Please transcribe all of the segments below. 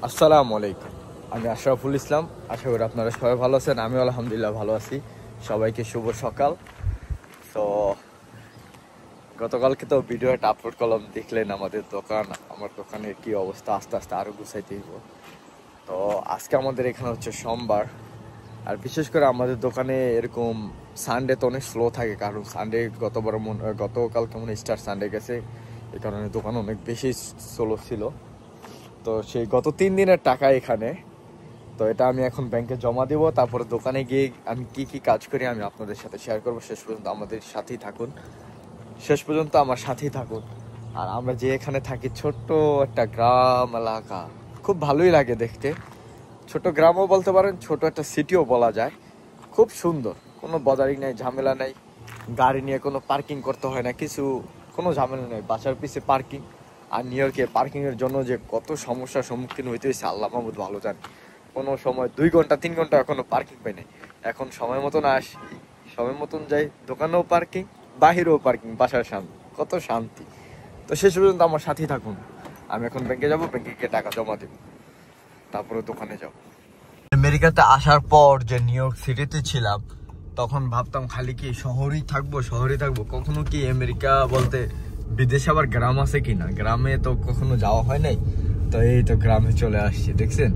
আসসালামু আলাইকুম। আমি আশরাফুল ইসলাম। আশা করি আপনারা সবাই ভালো আছেন। আমি আলহামদুলিল্লাহ ভালো আছি। সবাইকে শুভ সকাল। তো গতকালকে তো ভিডিও একটা আপলোড করলাম, দেখলেন আমাদের দোকান, আমার দোকানের কি অবস্থা। আস্তে আস্তে আরও গুছাইতে হইব। তো আজকে আমাদের এখানে হচ্ছে সোমবার, আর বিশেষ করে আমাদের দোকানে এরকম সানডে তো অনেক স্লো থাকে, কারণ সানডে গতকাল কেমন স্টার সানডে গেছে, এই কারণে দোকান অনেক বেশি স্লো ছিল। তো সেই গত 3 দিনের টাকা এখানে, তো এটা আমি এখন ব্যাংকে জমা দেবো। তারপরে দোকানে গিয়ে আমি কি কি কাজ করি আমি আপনাদের সাথে শেয়ার করবো। শেষ পর্যন্ত আমাদের সাথেই থাকুন, শেষ পর্যন্ত আমার সাথেই থাকুন। আর আমরা যে এখানে থাকি, ছোট্ট একটা গ্রাম এলাকা, খুব ভালোই লাগে দেখতে। ছোট গ্রামও বলতে পারেন, ছোট একটা সিটিও বলা যায়। খুব সুন্দর, কোনো বদারিং নাই, ঝামেলা নাই, গাড়ি নিয়ে কোনো পার্কিং করতে হয় না, কোনো ঝামেলা নেই। বাসার পিছে পার্কিং। আর নিউ ইয়র্কে পার্কিংয়ের জন্য যে কত সমস্যার সম্মুখীন হইতে হয়েছে আল্লাহ মাহমুদ ভালো জানে। কোনো সময় 2 ঘন্টা 3 ঘন্টা এখনো পার্কিং পাই নাই। এখন সময় মতন আসি, সময় মতন যাই, দোকানেও পার্কিং, বাহিরেও পার্কিং, বাসার সামনে, কত শান্তি। তো শেষ পর্যন্ত আমার সাথেই থাকুন। আমি এখন ব্যাংকে যাব, ব্যাংকে গিয়ে টাকা জমা দেব, তারপরে দোকানে যাব। আমেরিকাতে আসার পর যে নিউ ইয়র্ক সিটিতে ছিলাম, তখন ভাবতাম খালি কি শহরেই থাকবো। কখনো কি আমেরিকা বলতে বিদেশে আবার গ্রাম আছে কিনা, গ্রামে তো কখনো যাওয়া হয় নাই। তো এই তো গ্রামে চলে আসছি, দেখছেন।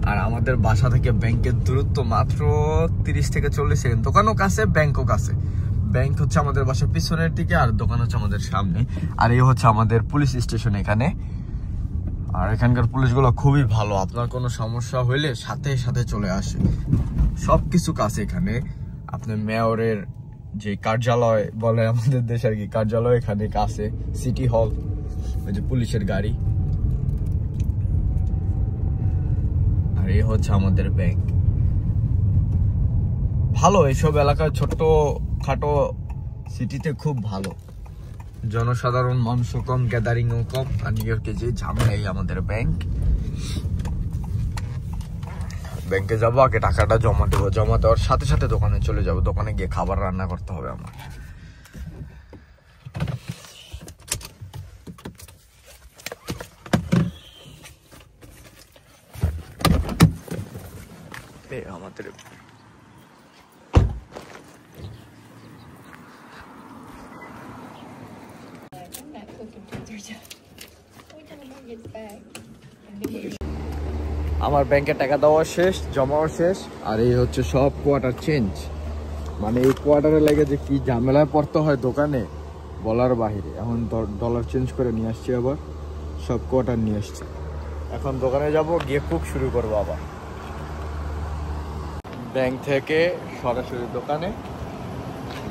আর আমাদের বাসা থেকে ব্যাংকের দূরত্ব মাত্র 30 থেকে 40 সেকেন্ড। দোকানও কাছে, ব্যাংকও কাছে। ব্যাংক হচ্ছে আমাদের বাসার পিছনের দিকে, আর দোকান হচ্ছে আমাদের সামনে। আর এই হচ্ছে আমাদের পুলিশ স্টেশন এখানে। আর এখানকার পুলিশগুলো খুবই ভালো, আপনার কোনো সমস্যা হইলে সাথে সাথে চলে আসে। সবকিছু কাছে এখানে। আপনার মেয়রের যে কার্যালয় বলে আমাদের দেশে আর কি, কার্যালয় এখানে কাছে, সিটি হল, ওই যে পুলিশের গাড়ি। আর এই হচ্ছে আমাদের ব্যাংক। ভালো, এইসব এলাকায় ছোট্ট খাটো সিটিতে খুব ভালো। জনসাধারণ মানুষও কম, গ্যাদারিংও কম। আর নিউ ইয়র্কে যে ঝামেলাই আমাদের ব্যাংক। ব্যাংকে যাবো, আগে টাকাটা জমা দেবো, জমা দেওয়ার সাথে সাথে দোকানে চলে যাবো। দোকানে গিয়ে খাবার রান্না করতে হবে আমার। আমাদের আমার ব্যাংকে টাকা দেওয়া শেষ, জমাও শেষ। আর এই হচ্ছে সব কোয়ার্টার চেঞ্জ। মানে এই কোয়ার্টারে লাগে যে কি ঝামেলায় পড়তে হয় দোকানে, বলার বাহিরে। এখন ডলার চেঞ্জ করে নিয়ে আসছি, আবার সব কোয়ার্টার নিয়ে আসছি। এখন দোকানে যাব, গিয়ে কুক শুরু করবো আবার। ব্যাংক থেকে সরাসরি দোকানে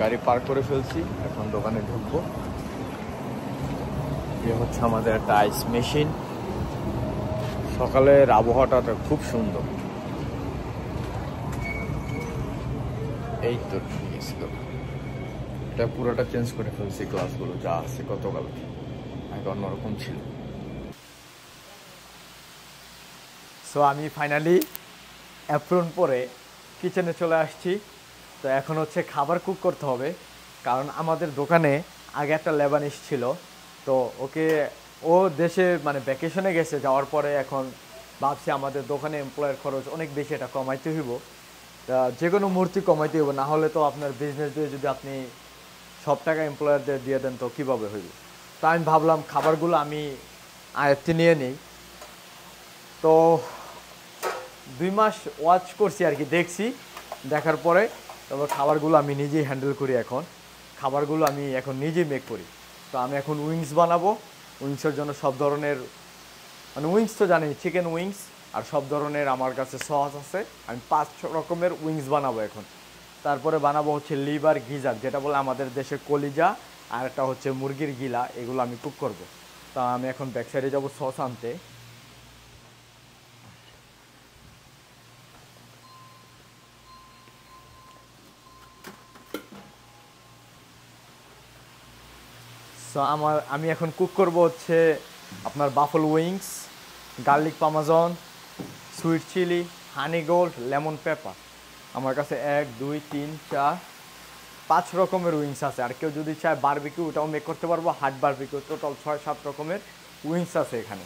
গাড়ি পার্ক করে ফেলছি, এখন দোকানে ঢুকবো। এ হচ্ছে আমাদের একটা আইস মেশিন। সকালের আবহাওয়াটা খুব সুন্দর। এই তো গেছিল, এটা পুরোটা চেঞ্জ করে ফেলছি। গ্লাসগুলো যা আছে গতকাল, আগে অন্যরকম ছিল। সো আমি ফাইনালি অ্যাপ্রন পরে কিচেনে চলে আসছি। তো এখন হচ্ছে খাবার কুক করতে হবে, কারণ আমাদের দোকানে আগে একটা লেবানিস ছিল। তো ও দেশে মানে ভ্যাকেশনে গেছে, যাওয়ার পরে এখন ভাবছি আমাদের দোকানে এমপ্লয়ের খরচ অনেক বেশি, এটা কমাইতে হইব। যে কোনো মুহূর্তে কমাইতে হইব, না হলে তো আপনার বিজনেস দিয়ে যদি আপনি সব টাকা এমপ্লয়ারদের দিয়ে দেন তো কীভাবে হইব। তো আমি ভাবলাম খাবারগুলো আমি আয়ত্তে নিয়ে নিই। তো 2 মাস ওয়াচ করছি আর কি, দেখছি, দেখার পরে তারপর খাবারগুলো আমি নিজেই হ্যান্ডেল করি। এখন খাবারগুলো আমি এখন নিজেই মেক করি। তো আমি এখন উইংস বানাবো। উইংসের জন্য সব ধরনের, মানে উইংস তো জানি, চিকেন উইংস আর সব ধরনের আমার কাছে সস আছে। আমি 5 রকমের উইংস বানাবো এখন। তারপরে বানাবো হচ্ছে লিভার গিজার, যেটা বলে আমাদের দেশে কলিজা, আর একটা হচ্ছে মুরগির গিলা। এগুলো আমি কুক করব। তা আমি এখন ব্যাক সাইডে যাবো সস আনতে। সো আমি এখন কুক করব হচ্ছে আপনার baffle wings, garlic পামাজন, sweet chilli, honey gold, lemon paper. আমার কাছে 1 2 3 4 5 রকমের উইংস আছে। আর কেউ যদি চায় বারবিকিউ, ওটাও মেক করতে পারবো। হাট বারবিকিউ, টোটাল 6 7 রকমের উইংস আছে এখানে।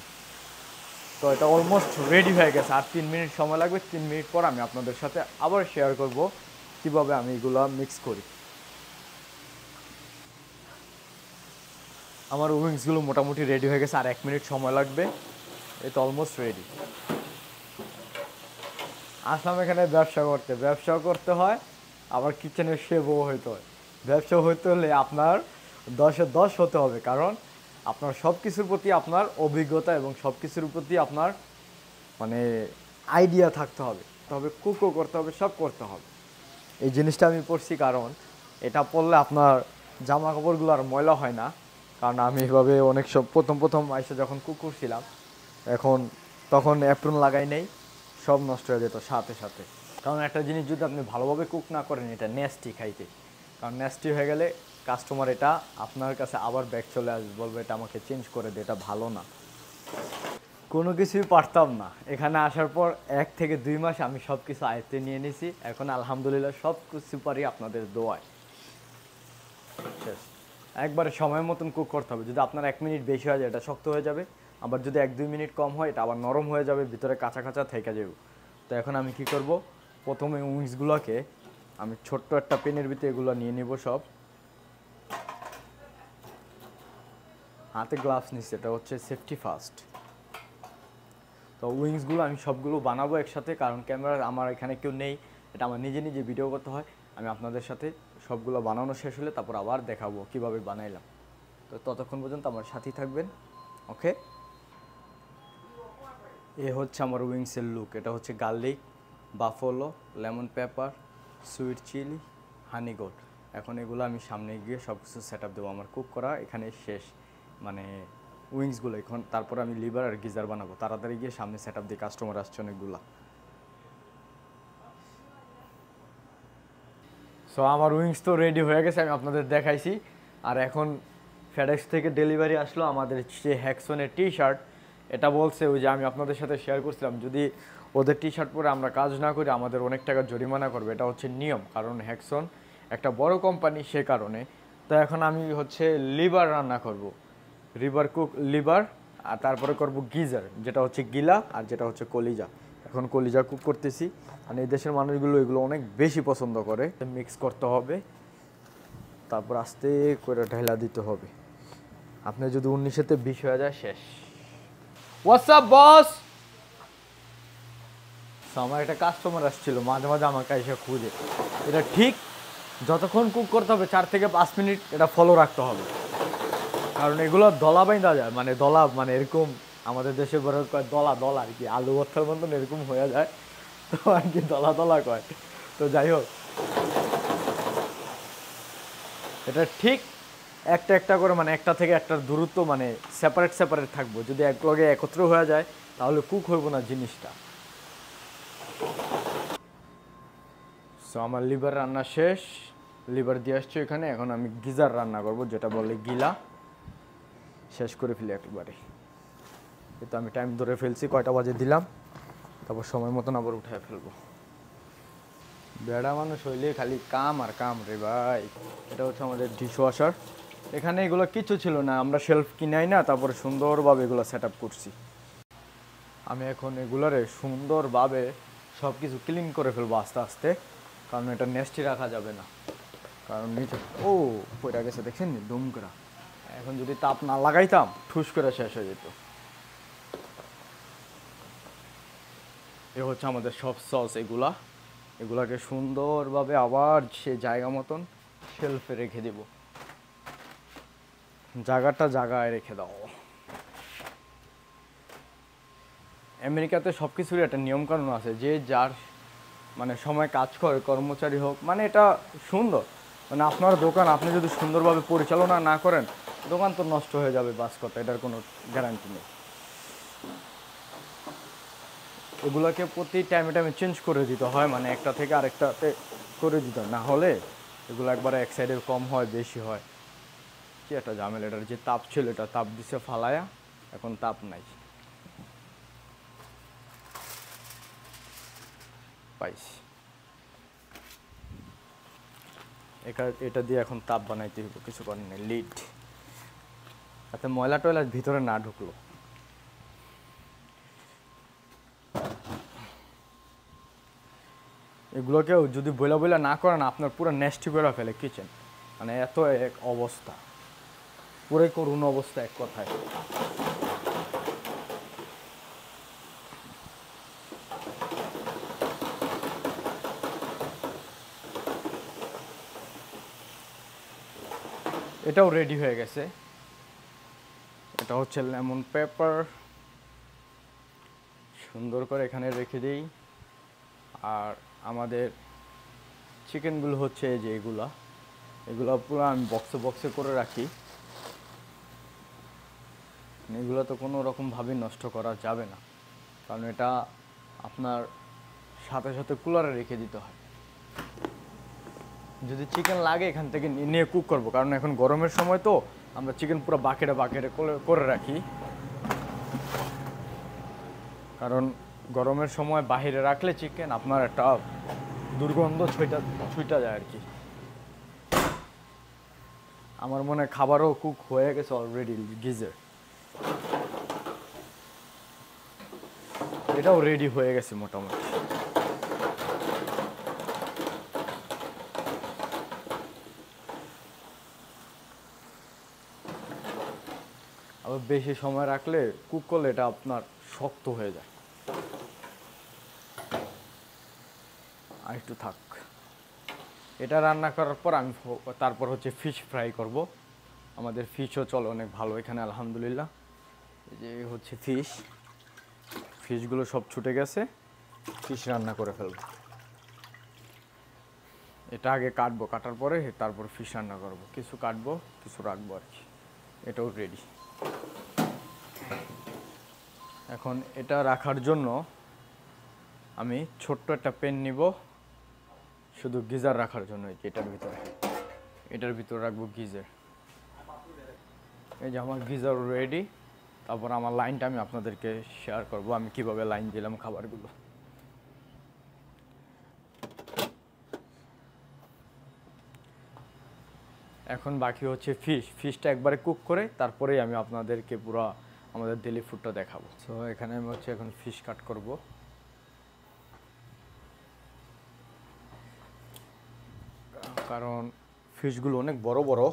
তো এটা অলমোস্ট রেডি হয়ে গেছে, আর 3 মিনিট সময় লাগবে। 3 মিনিট পর আমি আপনাদের সাথে আবার শেয়ার করব কিভাবে আমি এগুলো মিক্স করি। আমার উইংসগুলো মোটামুটি রেডি হয়ে গেছে, আর 1 মিনিট সময় লাগবে। এটা অলমোস্ট রেডি। আসলাম এখানে ব্যবসা করতে হয়, আবার কিচেনের শেফও হইতে হয়। ব্যবসা হইতে হলে আপনার 10-এ 10 হতে হবে, কারণ আপনার সব কিছুর প্রতি আপনার অভিজ্ঞতা এবং সব কিছুর প্রতি আপনার মানে আইডিয়া থাকতে হবে। তবে কুকও করতে হবে, সব করতে হবে। এই জিনিসটা আমি পড়ছি, কারণ এটা পরলে আপনার জামা কাপড়গুলো আর ময়লা হয় না। কারণ আমি এভাবে অনেক সব প্রথম আইসে যখন কুক করছিলাম, তখন অ্যাপ্রন লাগাই নেই, সব নষ্ট হয়ে যেত সাথে সাথে। কারণ একটা জিনিস যদি আপনি ভালোভাবে কুক না করেন, এটা নেস্টি খাইতে। কারণ নেস্টি হয়ে গেলে কাস্টমার এটা আপনার কাছে আবার ব্যাক চলে আসবে, বলবে এটা আমাকে চেঞ্জ করে দে, এটা ভালো না। কোনো কিছুই পারতাম না, এখানে আসার পর 1 থেকে 2 মাস আমি সব কিছু আয়ত্তে নিয়ে নিয়েছি। এখন আলহামদুলিল্লাহ সব কিছু পারি আপনাদের দোয়ায়। শেষ। একবারে সময় মতন কুক করতে হবে। যদি আপনার 1 মিনিট বেশি হয়ে যায়, এটা শক্ত হয়ে যাবে। আবার যদি 1-2 মিনিট কম হয়, এটা আবার নরম হয়ে যাবে, ভিতরে কাঁচা কাঁচা থেকে যাবে। তো এখন আমি কি করব, প্রথমে উইংসগুলোকে আমি ছোট্ট একটা পেনের ভিতরে এগুলো নিয়ে নিব সব। হাতে গ্লাভস নিচ্ছি, এটা হচ্ছে সেফটি ফার্স্ট। তো উইংসগুলো আমি সবগুলো বানাবো একসাথে, কারণ ক্যামেরা আমার এখানে কেউ নেই, এটা আমার নিজে নিজে ভিডিও করতে হয়। আমি আপনাদের সাথে সবগুলো বানানো শেষ হলে তারপর আবার দেখাবো কিভাবে বানাইলাম। তো ততক্ষণ পর্যন্ত আমার সাথেই থাকবেন। ওকে, এ হচ্ছে আমার উইংসের লুক। এটা হচ্ছে garlic, buffalo, lemon pepper, sweet chilli, honey gold. এখন এগুলো আমি সামনে গিয়ে সব কিছু সেট আপ দেবো। আমার কুক করা এখানে শেষ, মানে উইংসগুলো। এখন তারপর আমি লিভার আর গিজার বানাবো। তাড়াতাড়ি গিয়ে সামনে সেট আপ দিয়ে, কাস্টমার আসছে অনেকগুলা। সো আমার উইংস তো রেডি হয়ে গেছে, আমি আপনাদের দেখাইছি। আর এখন ফেডেক্স থেকে ডেলিভারি আসলো আমাদের যে হ্যাকসনের টি শার্ট। এটা বলছে ওই যে আমি আপনাদের সাথে শেয়ার করছিলাম, যদি ওদের টি শার্ট পরে আমরা কাজ না করি আমাদের অনেক টাকা জরিমানা করবে। এটা হচ্ছে নিয়ম, কারণ হ্যাকসন একটা বড় কোম্পানি, সে কারণে। তো এখন আমি হচ্ছে লিভার রান্না করব, লিভার, আর তারপরে করব গিজার, যেটা হচ্ছে গিলা, আর যেটা হচ্ছে কলিজা। এখন কলিজা কুক করতেছি, আর এই দেশের মানুষগুলো এগুলো অনেক বেশি পছন্দ করে। মিক্স করতে হবে, তারপর আস্তে করে ঢেলা দিতে হবে। আপনি যদি 19-তে 20 হয়ে যায়, শেষ। হোয়াটসঅ্যাপ বস। আমার একটা কাস্টমার আসছিল, মাঝে মাঝে আমাকে এসে খুঁজে। এটা ঠিক যতক্ষণ কুক করতে হবে 4 থেকে 5 মিনিট এটা ফলো রাখতে হবে, কারণ এগুলো দলা বাইন্দা যায়, মানে দলা, মানে এরকম আমাদের দেশে বড় কয় দলা দলা আর কি, আলু ভর্তার মতন এরকম হয়ে যায়, তো আর কি দলা দলা কয়। তো যাই হোক, এটা ঠিক একটা একটা করে, মানে একটা থেকে একটার দূরত্ব মানে সেপারেট থাকবো। যদি এক লগে একত্র হয়ে যায় তাহলে কুক হইব না জিনিসটা। সো আমার লিভার রান্না শেষ, লিভার দিয়ে আসছে এখানে। এখন আমি গিজার রান্না করব, যেটা বলে গিলা। শেষ করে ফেলি একবারে। কিন্তু আমি টাইম ধরে ফেলছি, কয়টা বাজে দিলাম, তারপর সময় মতন আবার উঠায় ফেলবো। বেড়া মানুষ হইলে খালি কাম আর কাম রে ভাই। এটা হচ্ছে আমাদের ডিশ ওয়াশার। এখানে এগুলো কিছু ছিল না, আমরা শেলফ কিনাই না, তারপরে সুন্দরভাবে এগুলো সেট আপ করছি। আমি এখন এগুলারে সুন্দরভাবে সব কিছু ক্লিন করে ফেলবো আস্তে আস্তে, কারণ এটা নেস্টি রাখা যাবে না। কারণ নিচে ও পড়ে গেছে, দেখছেন নি দুম করে। এখন যদি তাপ না লাগাইতাম, ঠুস করে শেষ হয়ে যেত। এ হচ্ছে আমাদের সব সস। এগুলাকে সুন্দরভাবে আবার সে জায়গা মতন শেলফে রেখে দিব। জায়গায় রেখে দাও। আমেরিকাতে সব কিছুরই একটা নিয়মকানুন আছে, যে যার মানে সময় কাজ করে, কর্মচারী হোক, মানে এটা সুন্দর। মানে আপনার দোকান আপনি যদি সুন্দরভাবে পরিচালনা না করেন, দোকান তো নষ্ট হয়ে যাবে, বাস কথা, এটার কোনো গ্যারান্টি নেই। এগুলোকে প্রতি টাইমে চেঞ্জ করে দিতে হয়, মানে একটা থেকে আরেকটাতে করে দিতে হয়, না হলে এগুলো একবারে এক সাইডে কম হয়, বেশি হয়, কি একটা ঝামেলা। এটার যে তাপ ছিল, এটা তাপ দিছে ফালায়া, এখন তাপ নাই, পাইছি। এটা দিয়ে এখন তাপ বানাইতে হইব, কিছু করার নেই। লিড যাতে ময়লা টয়লা ভিতরে না ঢুকলো। এগুলোকেও যদি বইলা বইলা না করেন আপনার পুরো নেস্টি করে ফেলে কিচেন, মানে এত এক অবস্থা, পুরো করুণ অবস্থা এক কথায়। এটাও রেডি হয়ে গেছে, এটা হচ্ছে লেমন পেপার, সুন্দর করে এখানে রেখে দিই। আর আমাদের চিকেনগুলো হচ্ছে এই যে এগুলো পুরো আমি বক্সে বক্সে করে রাখি, এগুলো তো কোনো রকমভাবেই নষ্ট করা যাবে না, কারণ এটা আপনার সাথে সাথে কুলারে রেখে দিতে হয়। যদি চিকেন লাগে এখান থেকে নিয়ে কুক করব, কারণ এখন গরমের সময় তো আমরা চিকেন পুরো বাকেটে বাকেটে করে রাখি, কারণ গরমের সময় বাহিরে রাখলে চিকেন আপনার একটা দুর্গন্ধ ছুঁইটা যায় আর কি। আমার মনে হয় খাবারও কুক হয়ে গেছে অলরেডি গিজে, এটাও রেডি হয়ে গেছে মোটামুটি। আবার বেশি সময় রাখলে কুক করলে এটা আপনার শক্ত হয়ে যায়। আর একটু থাক, এটা রান্না করার পর আমি তারপর হচ্ছে ফিশ ফ্রাই করব। আমাদের ফিশও চলে অনেক ভালো এখানে আলহামদুলিল্লাহ। এই যে হচ্ছে ফিশগুলো সব ছুটে গেছে, ফিশ রান্না করে ফেলবো। এটা আগে কাটবো, কাটার পরে তারপর ফিশ রান্না করব। কিছু কাটবো কিছু রাখবো আর কি। এটাও রেডি। এখন এটা রাখার জন্য আমি ছোট্ট একটা পেন নিব, শুধু গিজার রাখার জন্য। এটার ভিতরে রাখবো গিজার। এই যে আমার গিজার রেডি। তারপর আমার লাইনটা আমি আপনাদেরকে শেয়ার করব, আমি কিভাবে লাইন দিলাম খাবারগুলো। এখন বাকি হচ্ছে ফিশটা একবারে কুক করে তারপরেই আমি আপনাদেরকে পুরো আমাদের ডেলি ফুডটা দেখাবো। সো এখানে আমি হচ্ছে এখন ফিশ কাট করব। কারণ ফিশগুলো অনেক বড় বড়,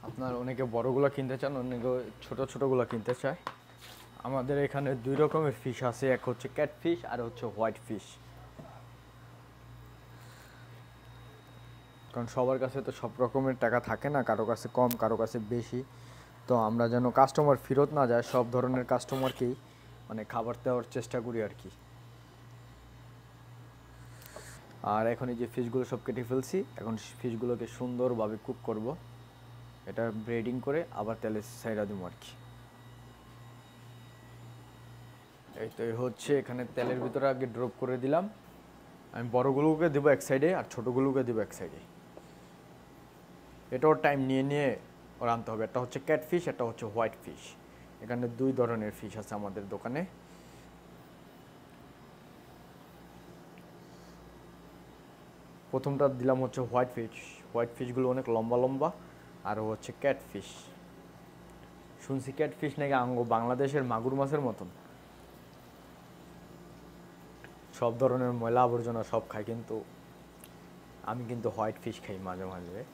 আপনার অনেকে বড়গুলো কিনতে চান, অনেকে ছোটোগুলো কিনতে চায়। আমাদের এখানে দুই রকমের ফিশ আছে, এক হচ্ছে ক্যাট ফিশ আর হচ্ছে হোয়াইট ফিশ। কারণ সবার কাছে তো সব রকমের টাকা থাকে না, কারো কাছে কম কারো কাছে বেশি। তো আমরা যেন কাস্টমার ফেরত না যায়, সব ধরনের কাস্টমারকেই মানে খাবার দেওয়ার চেষ্টা করি আর কি। আর এখন এই যে ফিশগুলো সব কেটে ফেলছি, এখন ফিশগুলোকে সুন্দরভাবে কুক করব। এটা ব্রেডিং করে আবার তেলে ছাইড়া দেবো আর কি। এই তো হচ্ছে এখানে তেলের ভিতরে আগে ড্রপ করে দিলাম। আমি বড়গুলোকে দেবো এক সাইডে আর ছোটোগুলোকে দেবো এক সাইডে। এটাও টাইম নিয়ে নিয়ে রানতে হবে। একটা হচ্ছে ক্যাট ফিশ, একটা হচ্ছে হোয়াইট ফিশ। এখানে দুই ধরনের ফিশ আছে আমাদের দোকানে। প্রথমটা দিলাম হচ্ছে হোয়াইট ফিশ। হোয়াইট ফিশগুলো অনেক লম্বা লম্বা। আর হচ্ছে ক্যাট ফিশ। শুনছি ক্যাট ফিশ নাকি বাংলাদেশের মাগুর মাছের মতন, সব ধরনের ময়লা আবর্জনা সব খায়, কিন্তু আমি কিন্তু হোয়াইট ফিশ খাই মাঝে মাঝে।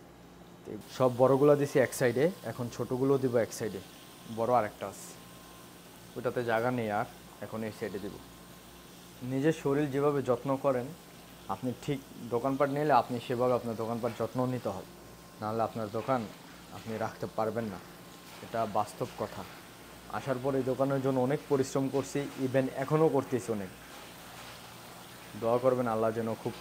সব বড়গুলো দিছি এক সাইডে, এখন ছোটোগুলো দিব এক সাইডে। বড় আরেকটা আছে, ওটাতে জায়গা নেই আর, এখন এই সাইডে দিব। নিজের শরীর যেভাবে যত্ন করেন আপনি, ঠিক দোকানপাট নিলে আপনি সেভাবে আপনার দোকানপাট যত্ন নিতে হবে, নাহলে আপনার দোকান আপনি রাখতে পারবেন না। এটা বাস্তব কথা। আসার পর এই দোকানের জন্য অনেক পরিশ্রম করছি, ইভেন এখনও করতেছি অনেক। দোয়া করবেন আল্লাহ যেন খুব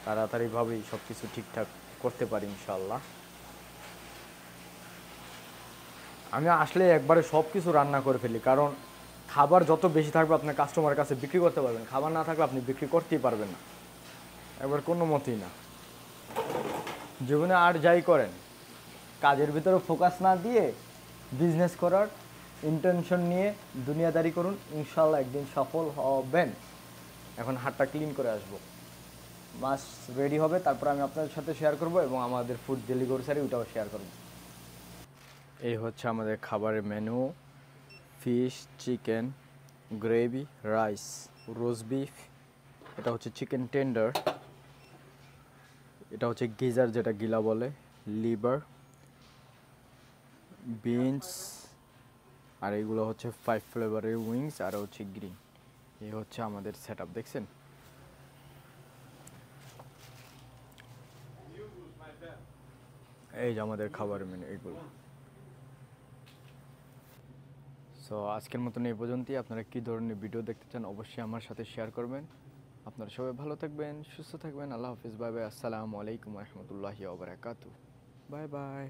তাড়াতাড়িভাবেই সব কিছু ঠিকঠাক করতে পারি ইনশাআল্লাহ। আমি আসলে একবারে সব কিছু রান্না করে ফেলি, কারণ খাবার যত বেশি থাকবে আপনার কাস্টমারের কাছে বিক্রি করতে পারবেন, খাবার না থাকলে আপনি বিক্রি করতেই পারবেন না, একবার কোনো মতেই না। জীবনে আর যাই করেন, কাজের ভিতরে ফোকাস না দিয়ে বিজনেস করার ইন্টেনশন নিয়ে দুনিয়াদারি করুন, ইনশাল্লাহ একদিন সফল হবেন। এখন হাতটা ক্লিন করে আসবো, মাছ রেডি হবে, তারপর আমি আপনাদের সাথে শেয়ার করব এবং আমাদের ফুড ডেলি গ্রোসারি ওটাও শেয়ার করব। এই হচ্ছে আমাদের খাবারের menu: fish, chicken, gravy, rice, roast beef, এটা হচ্ছে চিকেন টেন্ডার, এটা হচ্ছে গিজার যেটা গিলা বলে, লিভার, বিনস, আর এগুলো হচ্ছে 5 ফ্লেভারের উইংস, আর হচ্ছে গ্রিন। এই হচ্ছে আমাদের সেটআপ, দেখছেন? এই যে আমাদের খাবারের মেনু এইগুলো। সো আজকের মতন এই পর্যন্তই। আপনারা কী ধরনের ভিডিও দেখতে চান অবশ্যই আমার সাথে শেয়ার করবেন। আপনারা সবাই ভালো থাকবেন, সুস্থ থাকবেন। আল্লাহ হাফিজ, বাই বাই। আসসালামু আলাইকুম রহমতুল্লাহি ওয়া বারাকাতুহু। Bye bye.